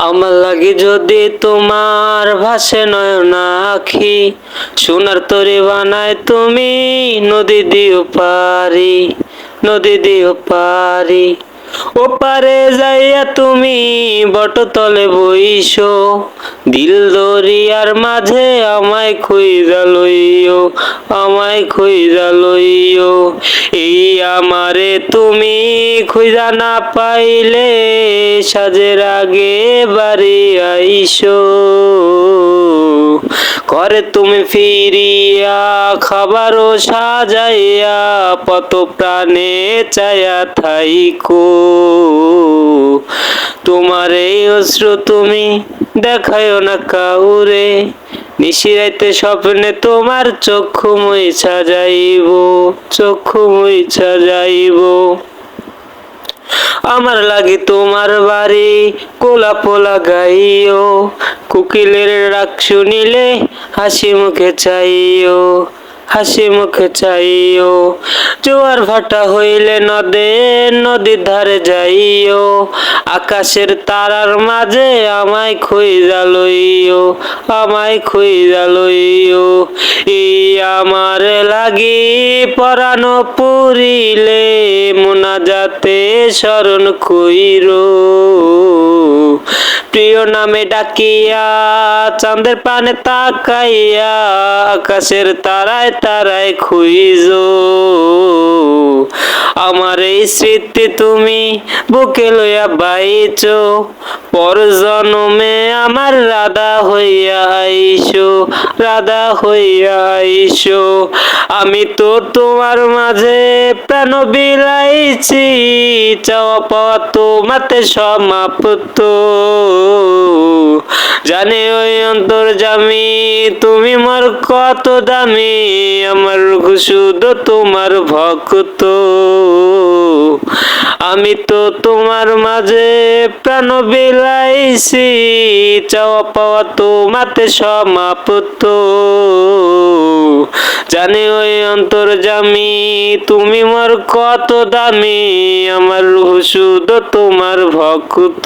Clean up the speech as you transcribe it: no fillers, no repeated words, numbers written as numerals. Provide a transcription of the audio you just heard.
আমার লাগি যদি তোমার ভাসে নয়ন আখি, সোনার তরি বানায় তুমি নদী দিও পারি, নদী দিও পারি। ওপারে যাইয়া তুমি বটতলে বইসো, দিল দরিয়ার মাঝে আমায় খুইজা লইও, আমায় খুইজা লইও। এই আমারে তুমি খুঁজা না পাইলে সাজের আগে বাড়ি আইসো, ঘরে তুমি ফিরিয়া খাবারও সাজাইয়া পত প্রাণে চায়া থাইকো। তোমার এই অশ্রু তুমি দেখায়ও না কাউরে, নিশিরাইতে স্বপ্নে তোমার চক্ষু মুইছা যাইব, চক্ষু মুইছা যাইব। আমার লাগি তোমার বাড়ি গোলাপ লাগাইও, কোকিলের ডাক শুনিলে হাসি মুখে চাইও, হাসি মুখে চাইও। জোয়ার ভাটা হইলে নদে নদীর ধারে যাইও, আকাশের তারার মাঝে আমায় খুঁজা লইও, আমায় খুঁজা লইও। এই আমার লাগি পরানো পুরিলে মোনাজাতে শরণ কইরো, প্রিয় নামে ডাকিয়া চাঁদের পানে তাকাইয়া আকাশের তারায় তারায় খুইজো। আমার এই স্মৃতি তুমি বুকে লইয়া বাইচো, পর জন্মে আমার রাধা হইয়া আইসো, রাধা হইয়া আইসো। আমি তো তোমার মাঝে প্রাণ বিলাইছি, চাওয়া পাওয়া তোমাতে সমাপ্ত। জানে ওই অন্তর্যামী তুমি মোর কত দামি, আমার শুধু তোমার ভক্ত। আমি তো তোমার মাঝে প্রাণ বিলাইছি, চাওয়া পাওয়া তোমাতে সমাপ্ত। জানে ওই অন্তর্যামী তুমি মোর কত দামি, আমার শুধু তোমার ভক্ত।